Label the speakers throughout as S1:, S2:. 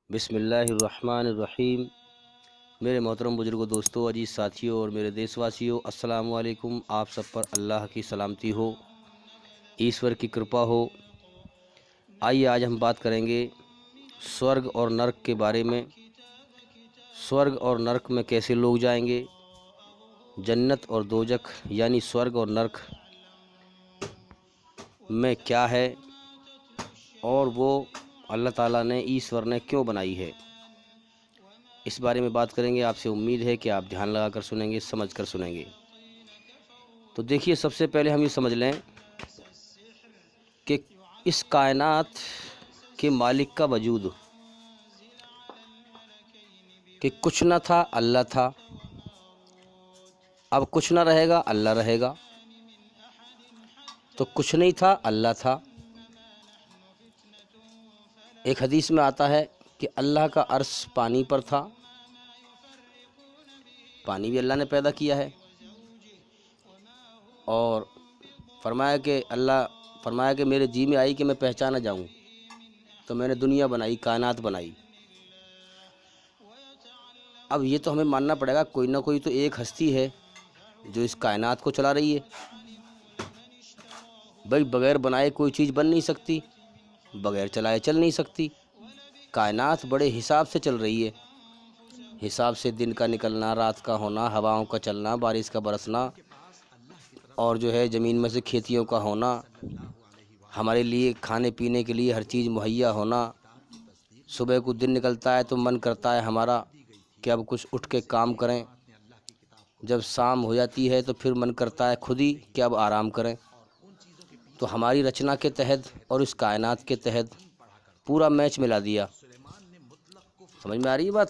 S1: بسم اللہ الرحمن الرحیم۔ میرے محترم بزرگوں، دوستوں، عزیز ساتھیوں اور میرے دیش واسیوں، السلام علیکم۔ آپ سب پر اللہ کی سلامتی ہو، ایشور کی کرپا ہو۔ آئیے آج ہم بات کریں گے سورگ اور نرک کے بارے میں۔ سورگ اور نرک میں کیسے لوگ جائیں گے، جنت اور دوزخ یعنی سورگ اور نرک میں کیا ہے، اور وہ اللہ تعالیٰ نے ایشور نے کیوں بنائی ہے، اس بارے میں بات کریں گے۔ آپ سے امید ہے کہ آپ دھیان لگا کر سنیں گے، سمجھ کر سنیں گے۔ تو دیکھیے، سب سے پہلے ہم یہ سمجھ لیں کہ اس کائنات کے مالک کا وجود، کہ کچھ نہ تھا اللہ تھا، اب کچھ نہ رہے گا اللہ رہے گا، تو کچھ نہیں تھا اللہ تھا۔ ایک حدیث میں آتا ہے کہ اللہ کا عرش پانی پر تھا، پانی بھی اللہ نے پیدا کیا ہے، اور فرمایا کہ میرے جی میں آئی کہ میں پہچانا جاؤں، تو میں نے دنیا بنائی، کائنات بنائی۔ اب یہ تو ہمیں ماننا پڑے گا، کوئی نہ کوئی تو ایک ہستی ہے جو اس کائنات کو چلا رہی ہے۔ بھائی بغیر بنائے کوئی چیز بن نہیں سکتی، بغیر چلائے چل نہیں سکتی۔ کائنات بڑے حساب سے چل رہی ہے، حساب سے دن کا نکلنا، رات کا ہونا، ہواؤں کا چلنا، بارش کا برسنا، اور جو ہے زمین میں سے کھیتیوں کا ہونا، ہمارے لیے کھانے پینے کے لیے ہر چیز مہیا ہونا۔ صبح کو دن نکلتا ہے تو من کرتا ہے ہمارا کہ اب کچھ اٹھ کے کام کریں، جب شام ہو جاتی ہے تو پھر من کرتا ہے خود ہی کہ اب آرام کریں۔ تو ہماری رچنا کے تحت اور اس کائنات کے تحت پورا میچ ملا دیا۔ سمجھ میں آ رہی ہے بات؟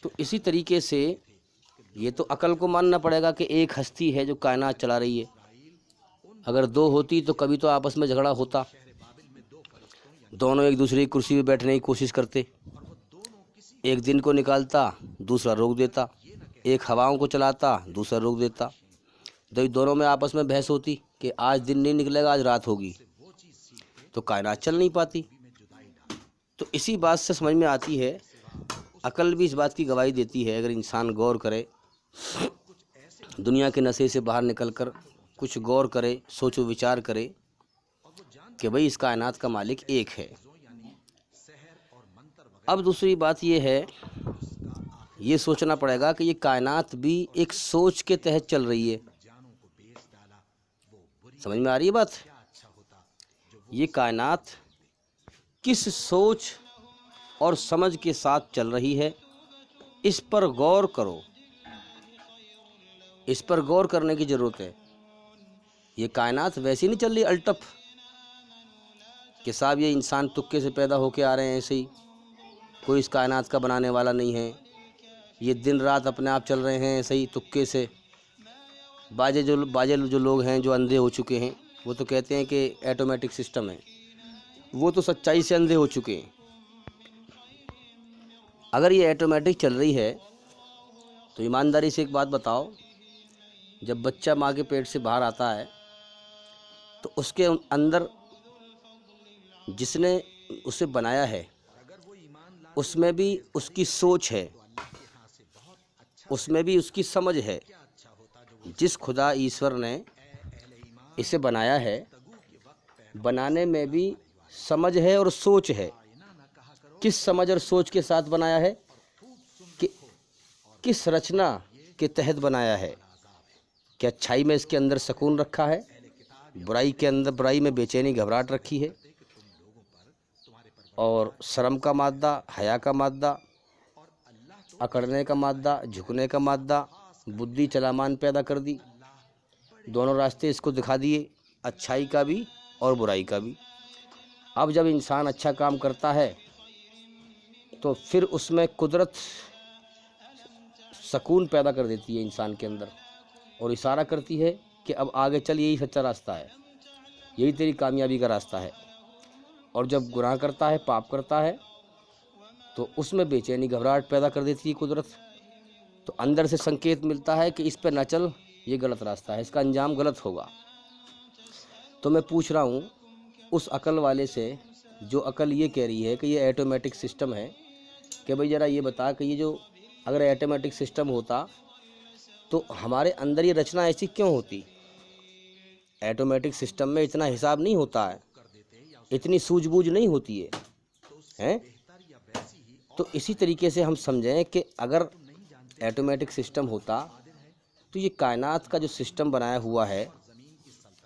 S1: تو اسی طریقے سے یہ تو عقل کو ماننا پڑے گا کہ ایک ہستی ہے جو کائنات چلا رہی ہے۔ اگر دو ہوتی تو کبھی تو آپس میں جھگڑا ہوتا، دونوں ایک دوسرے کی کرسی پہ بیٹھنے کی کوشش کرتے، ایک دن کو نکالتا دوسرا روک دیتا، ایک ہواؤں کو چلاتا دوسرا روک دیتا، دونوں میں آپس میں بحث ہوتی کہ آج دن نہیں نکلے گا، آج رات ہوگی، تو کائنات چل نہیں پاتی۔ تو اسی بات سے سمجھ میں آتی ہے، عقل بھی اس بات کی گواہی دیتی ہے، اگر انسان غور کرے، دنیا کے نشے سے باہر نکل کر کچھ غور کرے، سوچ و وچار کرے کہ بھئی اس کائنات کا مالک ایک ہے۔ اب دوسری بات یہ ہے، یہ سوچنا پڑے گا کہ یہ کائنات بھی ایک سوچ کے تحت چل رہی ہے۔ سمجھ میں آ رہی ہے بات؟ یہ کائنات کس سوچ اور سمجھ کے ساتھ چل رہی ہے، اس پر غور کرو، اس پر غور کرنے کی ضرورت ہے۔ یہ کائنات ویسی نہیں چل رہی الٹپ کہ صاحب یہ انسان تکے سے پیدا ہو کے آ رہے ہیں، ایسے ہی کوئی اس کائنات کا بنانے والا نہیں ہے، یہ دن رات اپنے آپ چل رہے ہیں ایسے ہی تکے سے۔ باجے جو لوگ ہیں جو اندھے ہو چکے ہیں، وہ تو کہتے ہیں کہ ایٹومیٹک سسٹم ہے، وہ تو سچائی سے اندھے ہو چکے ہیں۔ اگر یہ ایٹومیٹک چل رہی ہے تو ایمانداری سے ایک بات بتاؤ، جب بچہ ماں کے پیٹ سے باہر آتا ہے تو اس کے اندر جس نے اسے بنایا ہے، اس میں بھی اس کی سوچ ہے، اس میں بھی اس کی سمجھ ہے۔ جس خدا ایشور نے اسے بنایا ہے، بنانے میں بھی سمجھ ہے اور سوچ ہے۔ کس سمجھ اور سوچ کے ساتھ بنایا ہے، کہ کس رچنا کے تحت بنایا ہے، کہ اچھائی میں اس کے اندر سکون رکھا ہے، برائی میں بے چینی گھبراہٹ رکھی ہے، اور شرم کا مادہ، حیا کا مادہ، اکڑنے کا مادہ، جھکنے کا مادہ، بدھی چلامان پیدا کر دی۔ دونوں راستے اس کو دکھا دیے، اچھائی کا بھی اور برائی کا بھی۔ اب جب انسان اچھا کام کرتا ہے تو پھر اس میں قدرت سکون پیدا کر دیتی ہے انسان کے اندر، اور اشارہ کرتی ہے کہ اب آگے چل، یہی سچا راستہ ہے، یہی تیری کامیابی کا راستہ ہے۔ اور جب گناہ کرتا ہے، پاپ کرتا ہے، تو اس میں بے چینی گھبراہٹ پیدا کر دیتی ہے قدرت، تو اندر سے سنکیت ملتا ہے کہ اس پہ نہ چل، یہ غلط راستہ ہے، اس کا انجام غلط ہوگا۔ تو میں پوچھ رہا ہوں اس عقل والے سے جو عقل یہ کہہ رہی ہے کہ یہ ایٹومیٹک سسٹم ہے، کہ بھئی ذرا یہ بتا کہ یہ جو اگر ایٹومیٹک سسٹم ہوتا تو ہمارے اندر یہ رچنا ایسی کیوں ہوتی؟ ایٹومیٹک سسٹم میں اتنا حساب نہیں ہوتا ہے، اتنی سوجھ بوجھ نہیں ہوتی ہے، تو اسی طریقے سے ہم سمجھیں کہ اگر ایٹومیٹک سسٹم ہوتا تو یہ کائنات کا جو سسٹم بنایا ہوا ہے،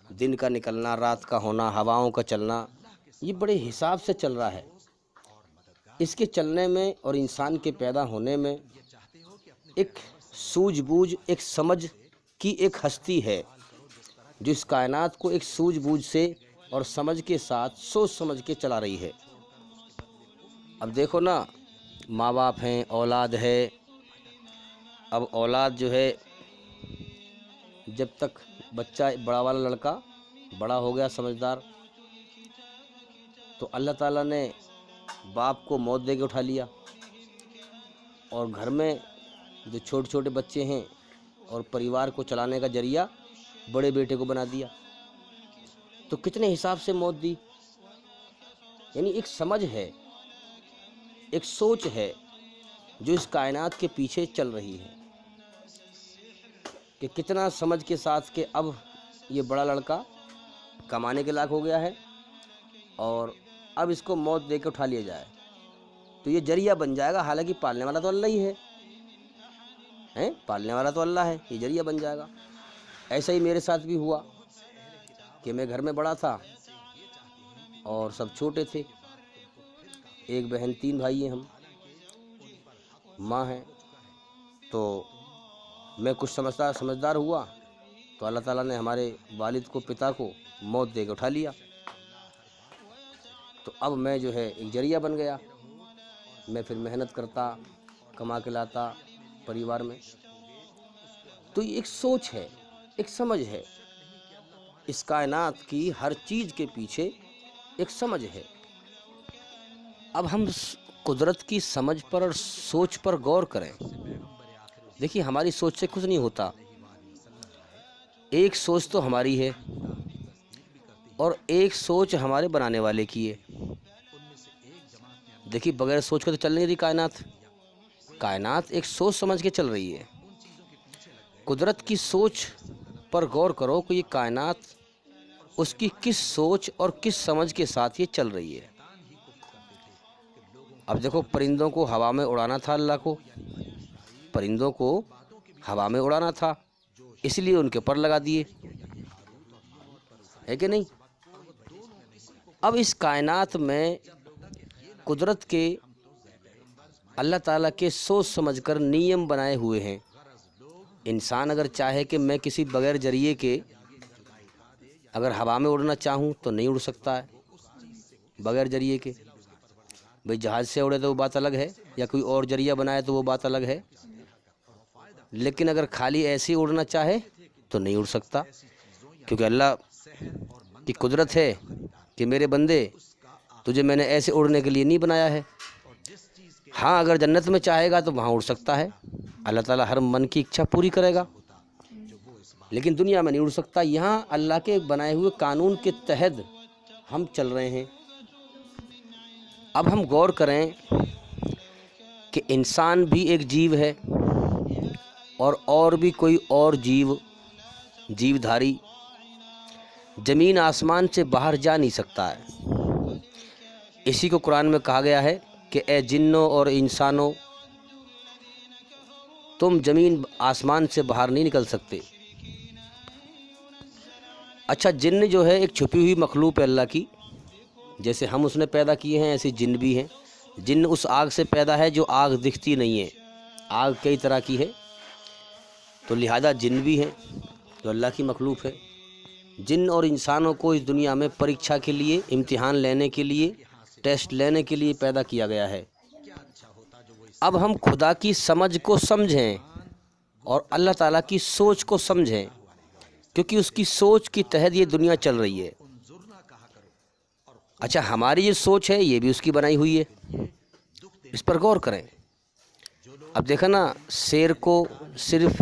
S1: دن کا نکلنا، رات کا ہونا، ہواؤں کا چلنا، یہ بڑے حساب سے چل رہا ہے۔ اس کے چلنے میں اور انسان کے پیدا ہونے میں ایک سوجھ بوجھ، ایک سمجھ کی ایک ہستی ہے جو اس کائنات کو ایک سوجھ بوجھ سے اور سمجھ کے ساتھ سوچ سمجھ کے چلا رہی ہے۔ اب دیکھو نا، ماں باپ ہیں، اولاد ہے، اب اولاد جو ہے جب تک بچہ بڑا والا لڑکا بڑا ہو گیا سمجھدار، تو اللہ تعالیٰ نے باپ کو موت دے کے اٹھا لیا، اور گھر میں جو چھوٹے چھوٹے بچے ہیں اور پریوار کو چلانے کا ذریعہ بڑے بیٹے کو بنا دیا۔ تو کتنے حساب سے موت دی؟ یعنی ایک سمجھ ہے، ایک سوچ ہے جو اس کائنات کے پیچھے چل رہی ہے، کہ کتنا سمجھ کے ساتھ کہ اب یہ بڑا لڑکا کمانے کے لائق ہو گیا ہے اور اب اس کو موت دے کے اٹھا لیا جائے، تو یہ ذریعہ بن جائے گا، حالانکہ پالنے والا تو اللہ ہی ہے، پالنے والا تو اللہ ہے، یہ ذریعہ بن جائے گا۔ ایسا ہی میرے ساتھ بھی ہوا کہ میں گھر میں بڑا تھا اور سب چھوٹے تھے، ایک بہن، 3 بھائی ہیں ہم، ماں ہیں، تو میں کچھ سمجھدار ہوا تو اللہ تعالیٰ نے ہمارے والد کو، پتا کو موت دے کے اٹھا لیا۔ تو اب میں جو ہے ایک ذریعہ بن گیا، میں پھر محنت کرتا، کما کے لاتا پریوار میں۔ تو یہ ایک سوچ ہے، ایک سمجھ ہے، اس کائنات کی ہر چیز کے پیچھے ایک سمجھ ہے۔ اب ہم قدرت کی سمجھ پر اور سوچ پر غور کریں۔ دیکھیے، ہماری سوچ سے کچھ نہیں ہوتا، ایک سوچ تو ہماری ہے اور ایک سوچ ہمارے بنانے والے کی ہے۔ دیکھیے، بغیر سوچ کے تو چل نہیں رہی کائنات، کائنات ایک سوچ سمجھ کے چل رہی ہے۔ قدرت کی سوچ پر غور کرو کہ یہ کائنات اس کی کس سوچ اور کس سمجھ کے ساتھ یہ چل رہی ہے۔ اب دیکھو، پرندوں کو ہوا میں اڑانا تھا، اللہ کو پرندوں کو ہوا میں اڑانا تھا، اس لیے ان کے پر لگا دیے، ہے کہ نہیں؟ اب اس کائنات میں قدرت کے، اللہ تعالیٰ کے سوچ سمجھ کر نیم بنائے ہوئے ہیں۔ انسان اگر چاہے کہ میں کسی بغیر ذریعے کے اگر ہوا میں اڑنا چاہوں تو نہیں اڑ سکتا ہے بغیر ذریعے کے۔ بھئی جہاز سے اڑے تو وہ بات الگ ہے، یا کوئی اور ذریعہ بنائے تو وہ بات الگ ہے، لیکن اگر خالی ایسے ہی اڑنا چاہے تو نہیں اڑ سکتا، کیونکہ اللہ کی قدرت ہے کہ میرے بندے، تجھے میں نے ایسے اڑنے کے لیے نہیں بنایا ہے۔ ہاں، اگر جنت میں چاہے گا تو وہاں اڑ سکتا ہے، اللہ تعالیٰ ہر من کی اچھا پوری کرے گا، لیکن دنیا میں نہیں اڑ سکتا۔ یہاں اللہ کے بنائے ہوئے قانون کے تحت ہم چل رہے ہیں۔ اب ہم غور کریں کہ انسان بھی ایک جیو ہے، اور بھی کوئی اور جیو دھاری زمین آسمان سے باہر جا نہیں سکتا ہے۔ اسی کو قرآن میں کہا گیا ہے کہ اے جنوں اور انسانوں، تم زمین آسمان سے باہر نہیں نکل سکتے۔ اچھا، جن جو ہے ایک چھپی ہوئی مخلوق ہے اللہ کی، جیسے ہم اس نے پیدا کیے ہیں ایسے جن بھی ہیں۔ جن اس آگ سے پیدا ہے جو آگ دکھتی نہیں ہے، آگ کئی طرح کی ہے، تو لہذا جن بھی ہیں جو اللہ کی مخلوق ہے۔ جن اور انسانوں کو اس دنیا میں پریکشا کے لیے، امتحان لینے کے لیے، ٹیسٹ لینے کے لیے پیدا کیا گیا ہے۔ اب ہم خدا کی سمجھ کو سمجھیں اور اللہ تعالیٰ کی سوچ کو سمجھیں، کیونکہ اس کی سوچ کی تحت یہ دنیا چل رہی ہے۔ اچھا، ہماری یہ سوچ ہے، یہ بھی اس کی بنائی ہوئی ہے، اس پر غور کریں۔ اب دیکھا نا، شیر کو صرف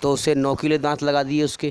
S1: تو اسے نوکیلے دانت لگا دیے، اس کے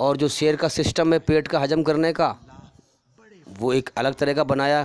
S1: اور جو شیر کا سسٹم ہے پیٹ کا ہضم کرنے کا، وہ ایک الگ طرح کا بنایا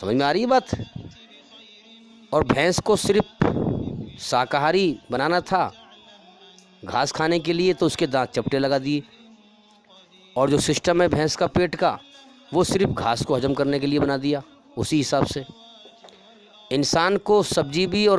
S1: سمجھ میں آ رہی ہے بات؟ اور بھینس کو صرف شاکاہاری بنانا تھا گھاس کھانے کے لیے، تو اس کے دانت چپٹے لگا دیے۔ اور جو سسٹم ہے بھینس کا پیٹ کا، وہ صرف گھاس کو ہضم کرنے کے لیے بنا دیا۔ اسی حساب سے انسان کو سبزی بھی اور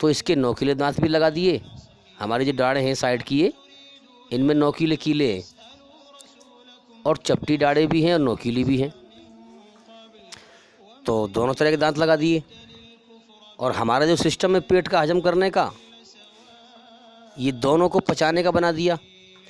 S1: تو اس کے نوکیلے دانت بھی لگا دیے۔ ہماری جو ڈاڑیں ہیں سائڈ کیے، ان میں نوکیلے کیلے ہیں، اور چپٹی ڈاڑیں بھی ہیں اور نوکیلی بھی ہیں، تو دونوں طرح کے دانت لگا دیے۔ اور ہمارا جو سسٹم ہے پیٹ کا ہضم کرنے کا، یہ دونوں کو پچانے کا بنا دیا،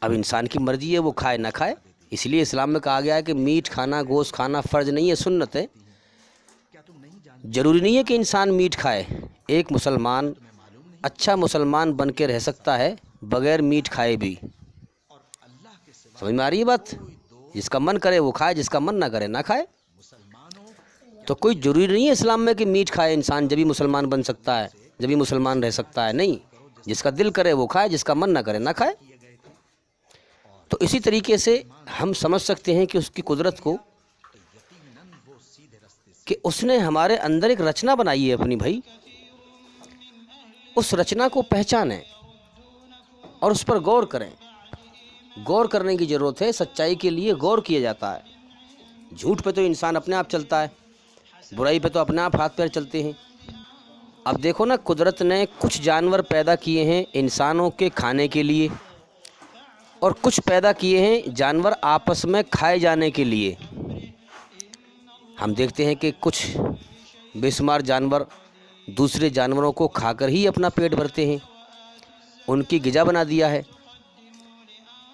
S1: اب انسان کی مرضی ہے وہ کھائے نہ کھائے۔ اس لیے اسلام میں کہا گیا ہے کہ میٹ کھانا، گوشت کھانا فرض نہیں ہے، سنت ہے۔ ضروری نہیں ہے کہ انسان میٹ کھائے۔ ایک مسلمان اچھا مسلمان بن کے رہ سکتا ہے بغیر میٹ کھائے بھی۔ سمجھ میں آ رہی ہے بات؟ جس کا من کرے وہ کھائے، جس کا من نہ کرے نہ کھائے۔ تو کوئی ضروری نہیں ہے اسلام میں کہ میٹ کھائے انسان جبھی مسلمان بن سکتا ہے، جبھی مسلمان رہ سکتا ہے۔ نہیں، جس کا دل کرے وہ کھائے، جس کا من نہ کرے نہ کھائے۔ تو اسی طریقے سے ہم سمجھ سکتے ہیں کہ اس کی قدرت کو، کہ اس نے ہمارے اندر ایک رچنا بنائی ہے اپنی بھائی، اس رچنا کو پہچانیں اور اس پر غور کریں۔ غور کرنے کی ضرورت ہے۔ سچائی کے لیے غور کیا جاتا ہے۔ جھوٹ پہ تو انسان اپنے آپ چلتا ہے، برائی پہ تو اپنے آپ ہاتھ پیر چلتے ہیں۔ اب دیکھو نا، قدرت نے کچھ جانور پیدا کیے ہیں انسانوں کے کھانے کے لیے، اور کچھ پیدا کیے ہیں جانور آپس میں کھائے جانے کے لیے۔ ہم دیکھتے ہیں کہ کچھ بے شمار جانور دوسرے جانوروں کو کھا کر ہی اپنا پیٹ بھرتے ہیں، ان کی غذا بنا دیا ہے۔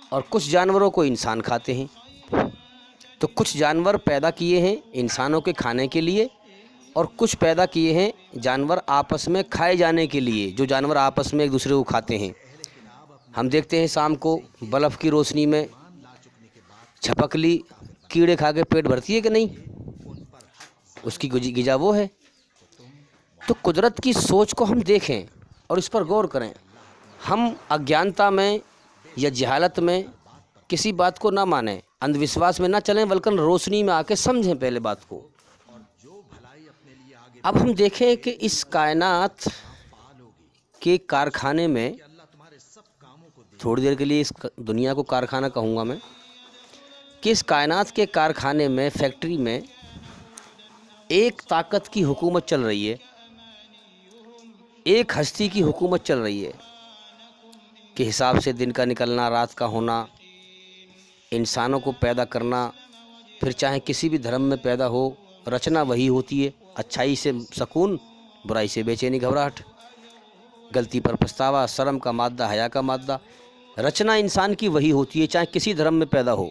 S1: اور کچھ جانوروں کو انسان کھاتے ہیں۔ تو کچھ جانور پیدا کیے ہیں انسانوں کے کھانے کے لیے، اور کچھ پیدا کیے ہیں جانور آپس میں کھائے جانے کے لیے، جو جانور آپس میں ایک دوسرے کو کھاتے ہیں۔ ہم دیکھتے ہیں شام کو بلب کی روشنی میں چھپکلی کیڑے کھا کے پیٹ بھرتی ہے کہ نہیں؟ اس کی غذا وہ ہے۔ تو قدرت کی سوچ کو ہم دیکھیں اور اس پر غور کریں۔ ہم اگیانتا میں یا جہالت میں کسی بات کو نہ مانیں، اندھ وشواس میں نہ چلیں، بلکہ روشنی میں آ کے سمجھیں پہلے بات کو۔ اب ہم دیکھیں کہ اس کائنات کے کارخانے میں، تھوڑی دیر کے لیے اس دنیا کو کارخانہ کہوں گا میں، کہ اس کائنات کے کارخانے میں، فیکٹری میں ایک طاقت کی حکومت چل رہی ہے، ایک ہستی کی حکومت چل رہی ہے، کہ حساب سے دن کا نکلنا، رات کا ہونا، انسانوں کو پیدا کرنا، پھر چاہے کسی بھی دھرم میں پیدا ہو، رچنا وہی ہوتی ہے۔ اچھائی سے سکون، برائی سے بے چینی گھبراہٹ، غلطی پر پچھتاوا، شرم کا مادہ، حیا کا مادہ، رچنا انسان کی وہی ہوتی ہے چاہے کسی دھرم میں پیدا ہو۔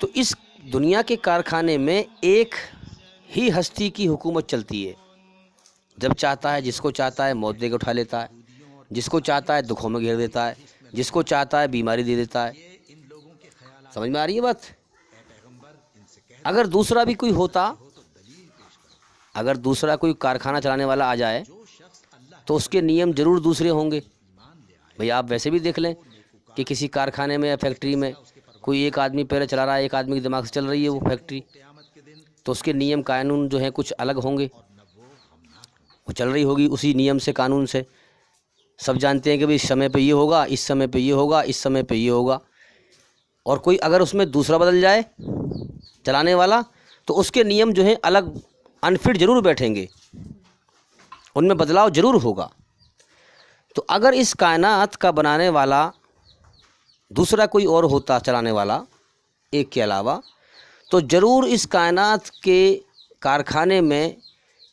S1: تو اس دنیا کے کارخانے میں ایک ہی ہستی کی حکومت چلتی ہے۔ جب چاہتا ہے، جس کو چاہتا ہے موت دے کے اٹھا لیتا ہے، جس کو چاہتا ہے دکھوں میں گھیر دیتا ہے، جس کو چاہتا ہے بیماری دے دیتا ہے۔ سمجھ میں آ رہی ہے بات؟ اگر دوسرا بھی کوئی ہوتا، اگر دوسرا کوئی کارخانہ چلانے والا آ جائے تو اس کے نیم ضرور دوسرے ہوں گے۔ بھئی آپ ویسے بھی دیکھ لیں کہ کسی کارخانے میں یا فیکٹری میں کوئی ایک آدمی پہلے چلا رہا ہے، ایک آدمی کے دماغ سے چل رہی ہے وہ فیکٹری، تو اس کے نیم قانون جو ہیں کچھ الگ ہوں گے، وہ چل رہی ہوگی اسی نیم سے، قانون سے۔ سب جانتے ہیں کہ بھئی اس سمے پہ یہ ہوگا، اس سمے پہ یہ ہوگا، اس سمے پہ یہ ہوگا۔ اور کوئی اگر اس میں دوسرا بدل جائے چلانے والا، تو اس کے نیم جو ہیں الگ انفٹ ضرور بیٹھیں گے، ان میں بدلاؤ ضرور ہوگا۔ تو اگر اس کائنات کا بنانے والا دوسرا کوئی اور ہوتا چلانے والا ایک کے علاوہ، تو ضرور اس کائنات کے کارخانے میں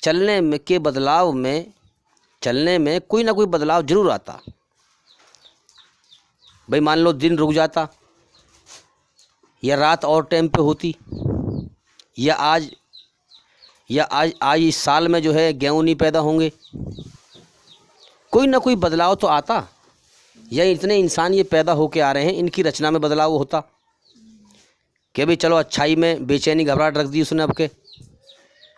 S1: چلنے میں کے بدلاؤ میں چلنے میں کوئی نہ کوئی بدلاؤ ضرور آتا۔ بھئی مان لو دن رک جاتا، یا رات اور ٹائم پہ ہوتی، یا آج اس سال میں جو ہے گیہوں نہیں پیدا ہوں گے، کوئی نہ کوئی بدلاؤ تو آتا۔ یا اتنے انسان یہ پیدا ہو کے آ رہے ہیں، ان کی رچنا میں بدلاؤ ہوتا کہ بھئی چلو اچھائی میں بے چینی گھبراہٹ رکھ دی اس نے اب کے،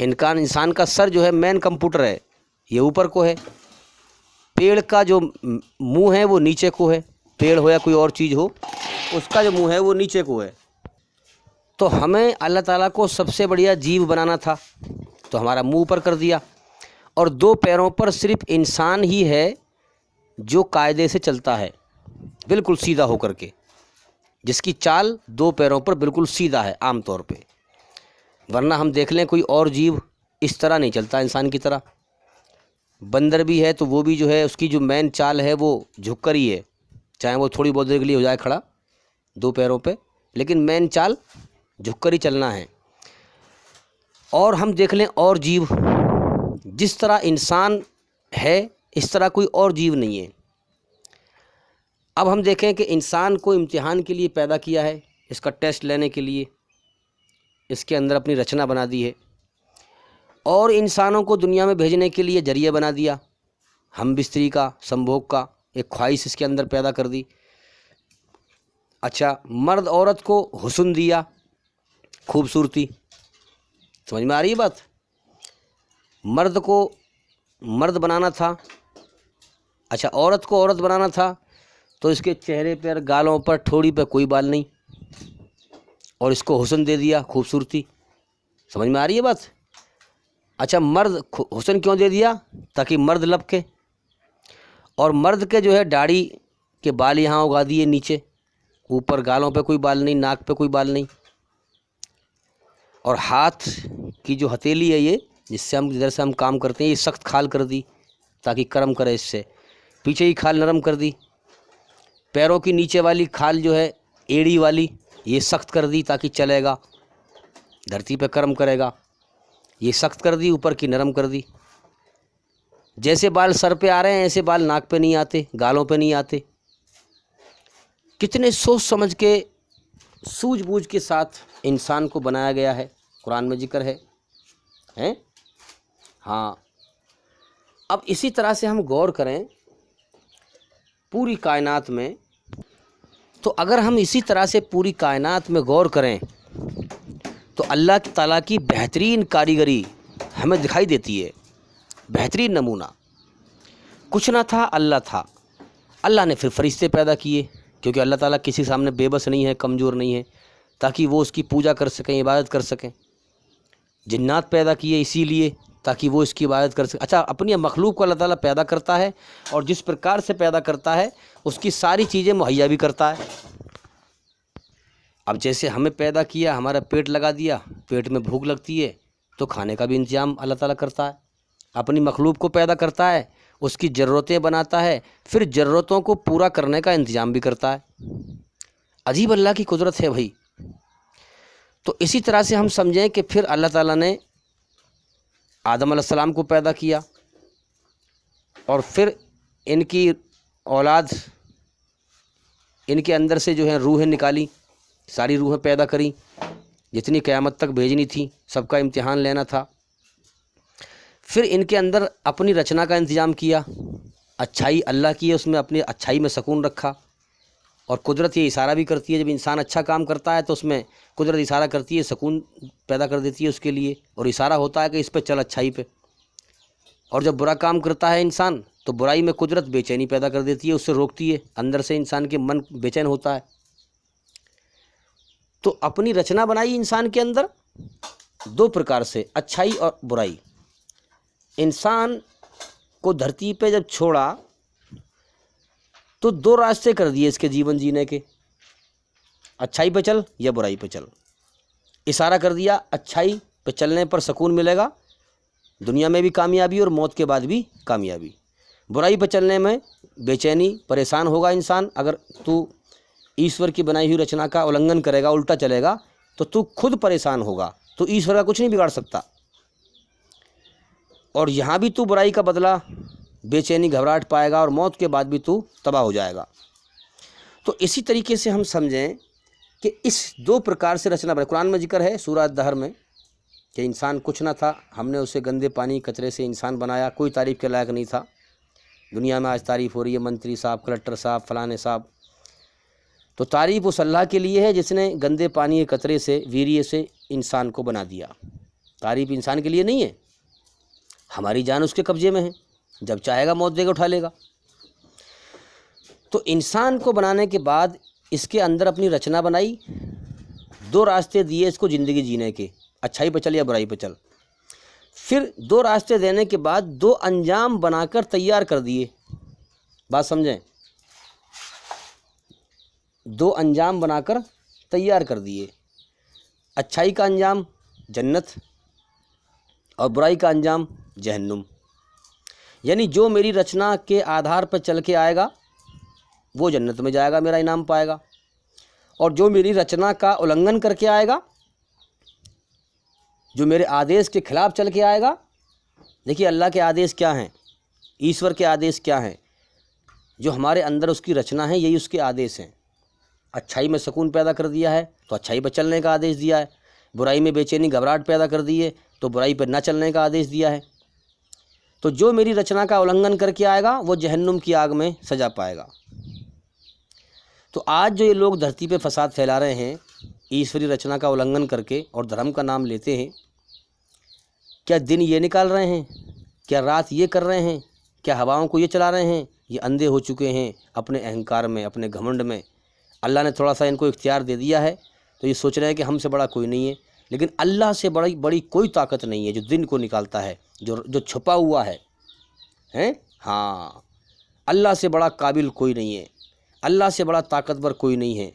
S1: انسان کا سر جو ہے مین کمپیوٹر ہے، یہ اوپر کو ہے، پیڑ کا جو منہ ہے وہ نیچے کو ہے، پیڑ ہو یا کوئی اور چیز ہو اس کا جو منہ ہے وہ نیچے کو ہے۔ تو ہمیں اللہ تعالیٰ کو سب سے بڑھیا جیو بنانا تھا، تو ہمارا منہ اوپر کر دیا، اور دو پیروں پر صرف انسان ہی ہے جو قاعدے سے چلتا ہے، بالکل سیدھا ہو کر کے، جس کی چال دو پیروں پر بالکل سیدھا ہے عام طور پہ، ورنہ ہم دیکھ لیں کوئی اور جیو اس طرح نہیں چلتا انسان کی طرح۔ بندر بھی ہے تو وہ بھی جو ہے اس کی جو مین چال ہے وہ جھک کر ہی ہے، چاہے وہ تھوڑی بہت دیر کے لیے ہو جائے کھڑا دو پیروں پہ، لیکن مین چال جھک کر ہی چلنا ہے۔ اور ہم دیکھ لیں اور جیو، جس طرح انسان ہے اس طرح کوئی اور جیو نہیں ہے۔ اب ہم دیکھیں کہ انسان کو امتحان کے لیے پیدا کیا ہے، اس کا ٹیسٹ لینے کے لیے اس کے اندر اپنی رچنا بنا دی ہے، اور انسانوں کو دنیا میں بھیجنے کے لیے ذریعہ بنا دیا، ہم بستری کا، سمبھوگ کا ایک خواہش اس کے اندر پیدا کر دی۔ اچھا، مرد عورت کو حسن دیا، خوبصورتی، سمجھ میں آ رہی ہے بات؟ مرد کو مرد بنانا تھا، اچھا عورت کو عورت بنانا تھا، تو اس کے چہرے پر، گالوں پر، ٹھوڑی پہ کوئی بال نہیں، اور اس کو حسن دے دیا، خوبصورتی، سمجھ میں آ رہی ہے بات؟ اچھا، مرد حسن کیوں دے دیا؟ تاکہ مرد لپکے، اور مرد کے جو ہے داڑھی کے بال یہاں اگا دیے نیچے، اوپر گالوں پہ کوئی بال نہیں، ناک پہ کوئی بال نہیں، اور ہاتھ کی جو ہتھیلی ہے یہ جس سے ہم جدھر سے ہم کام کرتے ہیں یہ سخت کھال کر دی تاکہ کرم کرے، اس سے پیچھے کی کھال نرم کر دی، پیروں کی نیچے والی کھال جو ہے ایڑی والی یہ سخت کر دی تاکہ چلے گا، دھرتی پہ کرم کرے گا، یہ سخت کر دی، اوپر کی نرم کر دی۔ جیسے بال سر پہ آ رہے ہیں ایسے بال ناک پہ نہیں آتے، گالوں پہ نہیں آتے۔ کتنے سوچ سمجھ کے، سوجھ بوجھ کے ساتھ انسان کو بنایا گیا ہے، قرآن میں ذکر ہے ہاں۔ اب اسی طرح سے ہم غور کریں پوری کائنات میں، تو اگر ہم اسی طرح سے پوری کائنات میں غور کریں تو اللہ تعالیٰ کی بہترین کاریگری ہمیں دکھائی دیتی ہے، بہترین نمونہ۔ کچھ نہ تھا، اللہ تھا، اللہ نے پھر فرشتے پیدا کیے، کیونکہ اللہ تعالیٰ کسی سامنے بے بس نہیں ہے، کمزور نہیں ہے، تاکہ وہ اس کی پوجا کر سکیں، عبادت کر سکیں۔ جنات پیدا کیے اسی لیے تاکہ وہ اس کی عبادت کر سکیں۔ اچھا، اپنی مخلوق کو اللہ تعالیٰ پیدا کرتا ہے، اور جس پرکار سے پیدا کرتا ہے اس کی ساری چیزیں مہیا بھی کرتا ہے۔ اب جیسے ہمیں پیدا کیا، ہمارا پیٹ لگا دیا، پیٹ میں بھوک لگتی ہے تو کھانے کا بھی انتظام اللہ تعالیٰ کرتا ہے۔ اپنی مخلوق کو پیدا کرتا ہے، اس کی ضرورتیں بناتا ہے، پھر ضرورتوں کو پورا کرنے کا انتظام بھی کرتا ہے۔ عجیب اللہ کی قدرت ہے بھائی۔ تو اسی طرح سے ہم سمجھیں کہ پھر اللہ تعالیٰ نے آدم علیہ السلام کو پیدا کیا، اور پھر ان کی اولاد، ان کے اندر سے جو ہے روحیں نکالی، ساری روحیں پیدا کریں جتنی قیامت تک بھیجنی تھی، سب کا امتحان لینا تھا۔ پھر ان کے اندر اپنی رچنا کا انتظام کیا، اچھائی اللہ کی ہے، اس میں اپنی اچھائی میں سکون رکھا، اور قدرت یہ اشارہ بھی کرتی ہے، جب انسان اچھا کام کرتا ہے تو اس میں قدرت اشارہ کرتی ہے، سکون پیدا کر دیتی ہے اس کے لیے، اور اشارہ ہوتا ہے کہ اس پہ چل، اچھائی پہ۔ اور جب برا کام کرتا ہے انسان تو برائی میں قدرت بے چینی پیدا کر دیتی ہے، اس سے روکتی ہے، اندر سے انسان کے من بے چین ہوتا ہے۔ تو اپنی رچنا بنائی انسان کے اندر دو پرکار سے، اچھائی اور برائی۔ انسان کو دھرتی پہ جب چھوڑا تو دو راستے کر دیے اس کے جیون جینے کے، اچھائی پہ چل یا برائی پہ چل۔ اشارہ کر دیا اچھائی پہ چلنے پر سکون ملے گا، دنیا میں بھی کامیابی اور موت کے بعد بھی کامیابی۔ برائی پہ چلنے میں بے چینی، پریشان ہوگا انسان۔ اگر تو ایشور کی بنائی ہوئی رچنا کا النگھن کرے گا، الٹا چلے گا، تو خود پریشان ہوگا، تو ایشور کا کچھ نہیں بگاڑ سکتا۔ اور یہاں بھی تو برائی کا بدلہ، بے چینی، گھبراہٹ پائے گا، اور موت کے بعد بھی تو تباہ ہو جائے گا۔ تو اسی طریقے سے ہم سمجھیں کہ اس دو پرکار سے رچنا بنا۔ قرآن میں ذکر ہے سورہ دہر میں کہ انسان کچھ نہ تھا، ہم نے اسے گندے پانی کچرے سے انسان بنایا، کوئی تعریف کے لائق نہیں تھا۔ دنیا میں آج تعریف ہو رہی ہے، منتری صاحب، کلکٹر صاحب، فلانے صاحب، تو تعریف اس اللہ کے لیے ہے جس نے گندے پانی کے قطرے سے، ویریے سے انسان کو بنا دیا۔ تعریف انسان کے لیے نہیں ہے، ہماری جان اس کے قبضے میں ہے، جب چاہے گا موت دے گا، اٹھا لے گا۔ تو انسان کو بنانے کے بعد اس کے اندر اپنی رچنا بنائی، دو راستے دیے اس کو زندگی جینے کے، اچھائی پہ چل یا برائی پہ چل۔ پھر دو راستے دینے کے بعد دو انجام بنا کر تیار کر دیے، بات سمجھیں، دو انجام بنا کر تیار کر دیے، اچھائی کا انجام جنت اور برائی کا انجام جہنم۔ یعنی جو میری رچنا کے آدھار پر چل کے آئے گا وہ جنت میں جائے گا، میرا انعام پائے گا، اور جو میری رچنا کا النگھن کر کے آئے گا، جو میرے آدیش کے خلاف چل کے آئے گا، دیکھیے اللہ کے آدیش کیا ہیں، ایشور کے آدیش کیا ہیں، جو ہمارے اندر اس کی رچنا ہے یہی اس کے آدیش ہیں۔ اچھائی میں سکون پیدا کر دیا ہے تو اچھائی پہ چلنے کا آدیش دیا ہے، برائی میں بے چینی گھبراہٹ پیدا کر دی ہے تو برائی پہ نہ چلنے کا آدیش دیا ہے۔ تو جو میری رچنا کا النگھن کر کے آئے گا وہ جہنم کی آگ میں سزا پائے گا۔ تو آج جو یہ لوگ دھرتی پہ فساد پھیلا رہے ہیں ایشوری رچنا کا النگھن کر کے اور دھرم کا نام لیتے ہیں، کیا دن یہ نکال رہے ہیں، کیا رات یہ کر رہے ہیں، کیا ہواؤں کو یہ چلا رہے ہیں؟ یہ اندھے ہو چکے ہیں اپنے اہنکار میں، اپنے گھمنڈ میں۔ اللہ نے تھوڑا سا ان کو اختیار دے دیا ہے تو یہ سوچ رہے ہیں کہ ہم سے بڑا کوئی نہیں ہے، لیکن اللہ سے بڑی کوئی طاقت نہیں ہے جو دن کو نکالتا ہے، جو چھپا ہوا ہے، ہاں، اللہ سے بڑا قابل کوئی نہیں ہے، اللہ سے بڑا طاقتور کوئی نہیں ہے،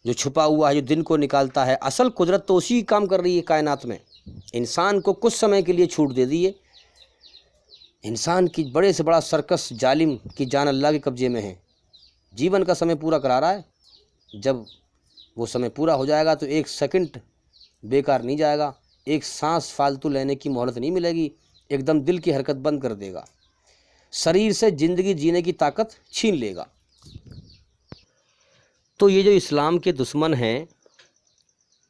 S1: جو چھپا ہوا ہے، جو دن کو نکالتا ہے۔ اصل قدرت تو اسی کام کر رہی ہے کائنات میں۔ انسان کو کچھ سمے کے لیے چھوٹ دے دی ہے، انسان کی بڑے سے بڑا سرکس ظالم کی جان اللہ کے قبضے میں ہے، جیون کا سمے پورا کرا رہا ہے۔ جب وہ سمے پورا ہو جائے گا تو ایک سیکنڈ بیکار نہیں جائے گا، ایک سانس فالتو لینے کی مہلت نہیں ملے گی، ایک دم دل کی حرکت بند کر دے گا، شریر سے زندگی جینے کی طاقت چھین لے گا۔ تو یہ جو اسلام کے دشمن ہیں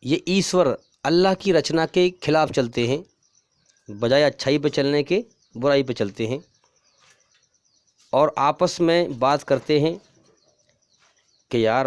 S1: یہ ایشور اللہ کی رچنا کے خلاف چلتے ہیں، بجائے اچھائی پہ چلنے کے برائی پہ چلتے ہیں، اور آپس میں بات کرتے ہیں کہ یار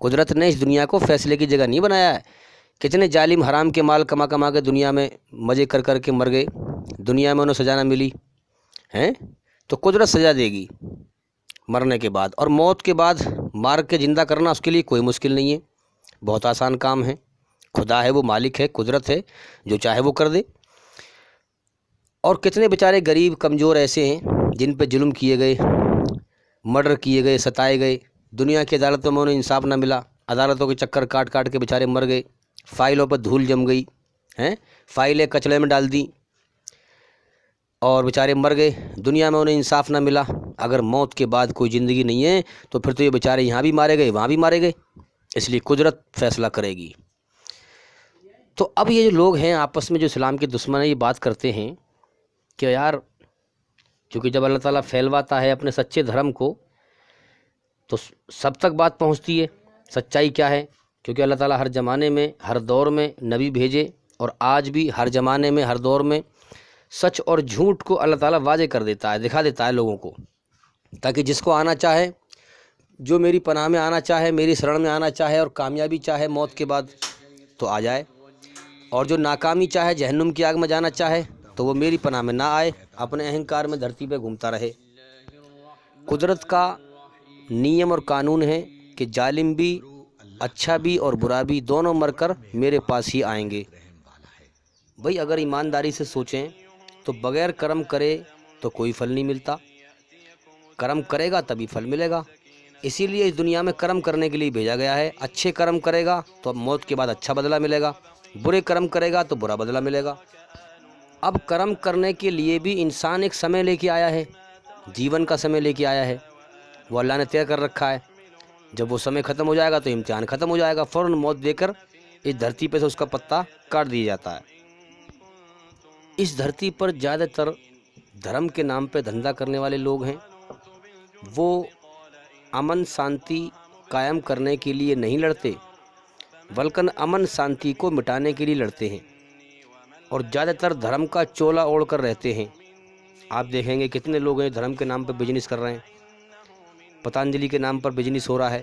S1: قدرت نے اس دنیا کو فیصلے کی جگہ نہیں بنایا ہے۔ کتنے ظالم حرام کے مال کما کما کے دنیا میں مزے کر کر کے مر گئے، دنیا میں انہیں سزا نہ ملی ہیں، تو قدرت سزا دے گی مرنے کے بعد، اور موت کے بعد مار کے زندہ کرنا اس کے لیے کوئی مشکل نہیں ہے، بہت آسان کام ہے۔ خدا ہے، وہ مالک ہے، قدرت ہے، جو چاہے وہ کر دے۔ اور کتنے بیچارے غریب کمزور ایسے ہیں جن پہ ظلم کیے گئے، مرڈر کیے گئے، ستائے گئے، دنیا کی عدالتوں میں انہیں انصاف نہ ملا، عدالتوں کے چکر کاٹ کاٹ کے بیچارے مر گئے، فائلوں پر دھول جم گئی ہیں، فائلیں کچڑے میں ڈال دیں اور بیچارے مر گئے، دنیا میں انہیں انصاف نہ ملا۔ اگر موت کے بعد کوئی زندگی نہیں ہے تو پھر تو یہ بیچارے یہاں بھی مارے گئے، وہاں بھی مارے گئے، اس لیے قدرت فیصلہ کرے گی۔ تو اب یہ جو لوگ ہیں آپس میں جو اسلام کے دشمن ہیں، یہ بات کرتے ہیں کہ یار کیونکہ جب اللہ تعالیٰ پھیلواتا ہے اپنے سچے دھرم کو تو سب تک بات پہنچتی ہے سچائی کیا ہے، کیونکہ اللہ تعالیٰ ہر زمانے میں ہر دور میں نبی بھیجے، اور آج بھی ہر زمانے میں ہر دور میں سچ اور جھوٹ کو اللہ تعالیٰ واضح کر دیتا ہے، دکھا دیتا ہے لوگوں کو، تاکہ جس کو آنا چاہے، جو میری پناہ میں آنا چاہے، میری شرن میں آنا چاہے اور کامیابی چاہے موت کے بعد تو آ جائے، اور جو ناکامی چاہے، جہنم کی آگ میں جانا چاہے تو وہ میری پناہ میں نہ آئے، اپنے اہنکار میں دھرتی پہ گھومتا رہے۔ قدرت کا نیم اور قانون ہے کہ ظالم بھی، اچھا بھی اور برا بھی، دونوں مر کر میرے پاس ہی آئیں گے۔ بھئی اگر ایمانداری سے سوچیں تو بغیر کرم کرے تو کوئی پھل نہیں ملتا، کرم کرے گا تبھی پھل ملے گا۔ اسی لیے اس دنیا میں کرم کرنے کے لیے بھیجا گیا ہے۔ اچھے کرم کرے گا تو اب موت کے بعد اچھا بدلہ ملے گا، برے کرم کرے گا تو برا بدلہ ملے گا۔ اب کرم کرنے کے لیے بھی انسان ایک سمے لے کے آیا ہے، جیون کا سمے لے کے آیا ہے، وہ اللہ نے طے کر رکھا ہے۔ جب وہ سمے ختم ہو جائے گا تو امتحان ختم ہو جائے گا، فوراً موت دے کر اس دھرتی پہ سے اس کا پتا کاٹ دیا جاتا ہے۔ اس دھرتی پر زیادہ تر دھرم کے نام پہ دھندا کرنے والے لوگ ہیں، وہ امن شانتی قائم کرنے کے لیے نہیں لڑتے بلکہ امن شانتی کو مٹانے کے لیے لڑتے ہیں، اور زیادہ تر دھرم کا چولا اوڑھ کر رہتے ہیں۔ آپ دیکھیں گے کتنے لوگ ہیں دھرم کے نام پہ بزنس کر رہے ہیں، پتنجلی کے نام پر بزنس ہو رہا ہے،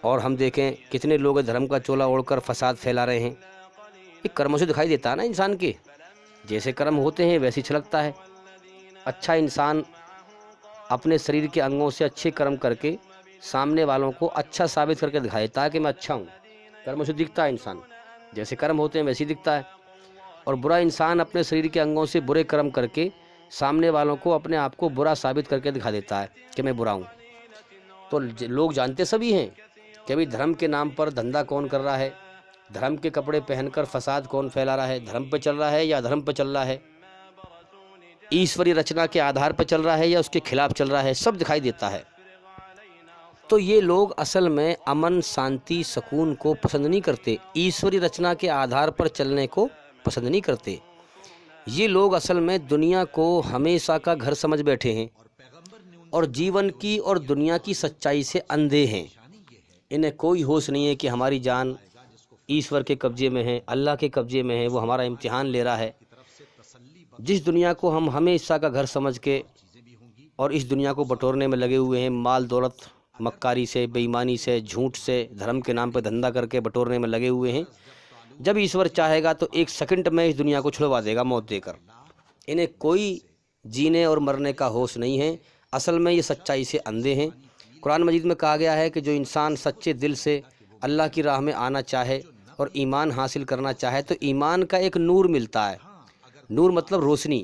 S1: اور ہم دیکھیں کتنے لوگ دھرم کا چولا اوڑھ کر فساد پھیلا رہے ہیں۔ یہ کرموں سے دکھائی دیتا ہے نا انسان کے، جیسے کرم ہوتے ہیں ویسے چھلکتا ہے۔ اچھا انسان اپنے شریر کے انگوں سے اچھے کرم کر کے سامنے والوں کو اچھا ثابت کر کے دکھا دیتا ہے کہ میں اچھا ہوں، کرموں سے دکھتا ہے انسان، جیسے کرم ہوتے ہیں ویسے ہی دکھتا ہے۔ اور برا انسان اپنے شریر کے انگوں سے برے کرم کر کے سامنے والوں کو اپنے آپ کو برا ثابت کر کے دکھا دیتا ہے کہ میں برا ہوں۔ تو لوگ جانتے سبھی ہیں کہ ابھی دھرم کے نام پر دھندا کون کر رہا ہے، دھرم کے کپڑے پہن کر فساد کون پھیلا رہا ہے، دھرم پہ چل رہا ہے یا دھرم پہ چل رہا ہے، ایشوری رچنا کے آدھار پہ چل رہا ہے یا اس کے خلاف چل رہا ہے، سب دکھائی دیتا ہے۔ تو یہ لوگ اصل میں امن شانتی سکون کو پسند نہیں کرتے، ایشوری رچنا کے آدھار پر چلنے کو پسند نہیں کرتے۔ یہ لوگ اصل میں دنیا کو ہمیشہ کا گھر سمجھ بیٹھے ہیں اور جیون کی اور دنیا کی سچائی سے اندھے ہیں۔ انہیں کوئی ہوش نہیں ہے کہ ہماری جان ایشور کے قبضے میں ہے، اللہ کے قبضے میں ہے، وہ ہمارا امتحان لے رہا ہے۔ جس دنیا کو ہم ہمیشہ کا گھر سمجھ کے اور اس دنیا کو بٹورنے میں لگے ہوئے ہیں، مال دولت مکاری سے، بے ایمانی سے، جھوٹ سے، دھرم کے نام پہ دھندا کر کے بٹورنے میں لگے ہوئے ہیں، جب ایشور چاہے گا تو ایک سیکنڈ میں اس دنیا کو چھڑوا دے گا موت دے کر۔ انہیں کوئی جینے اور مرنے کا ہوش نہیں ہے، اصل میں یہ سچائی سے اندھے ہیں۔ قرآن مجید میں کہا گیا ہے کہ جو انسان سچے دل سے اللہ کی راہ میں آنا چاہے اور ایمان حاصل کرنا چاہے تو ایمان کا ایک نور ملتا ہے، نور مطلب روشنی۔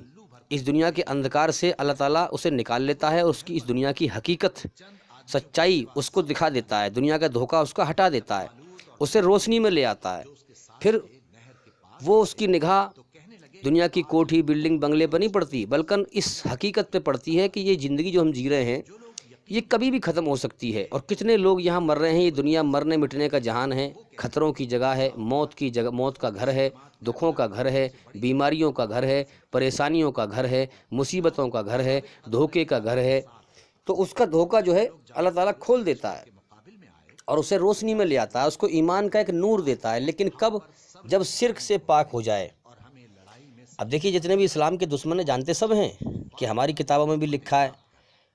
S1: اس دنیا کے اندھکار سے اللہ تعالیٰ اسے نکال لیتا ہے اور اس کی اس دنیا کی حقیقت سچائی اس کو دکھا دیتا ہے، دنیا کا دھوکہ اس کا ہٹا دیتا ہے، اسے روشنی میں لے آتا ہے۔ پھر وہ اس کی نگاہ دنیا کی کوٹھی بلڈنگ بنگلے پر نہیں پڑتی بلکہ اس حقیقت پہ پڑتی ہے کہ یہ زندگی جو ہم جی رہے ہیں یہ کبھی بھی ختم ہو سکتی ہے، اور کتنے لوگ یہاں مر رہے ہیں۔ یہ دنیا مرنے مٹنے کا جہان ہے، خطروں کی جگہ ہے، موت کی جگہ، موت کا گھر ہے، دکھوں کا گھر ہے، بیماریوں کا گھر ہے، پریشانیوں کا گھر ہے، مصیبتوں کا گھر ہے، دھوکے کا گھر ہے۔ تو اس کا دھوکہ جو ہے اللہ تعالیٰ کھول دیتا ہے اور اسے روشنی میں لے آتا ہے، اس کو ایمان کا ایک نور دیتا ہے، لیکن کب؟ جب شرک سے پاک ہو جائے۔ اب دیکھیے جتنے بھی اسلام کے دشمن ہیں جانتے سب ہیں کہ ہماری کتابوں میں بھی لکھا ہے،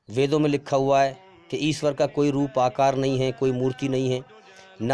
S1: ویدوں میں لکھا ہوا ہے کہ ایشور کا کوئی روپ آکار نہیں ہے، کوئی مورتی نہیں ہے، نہ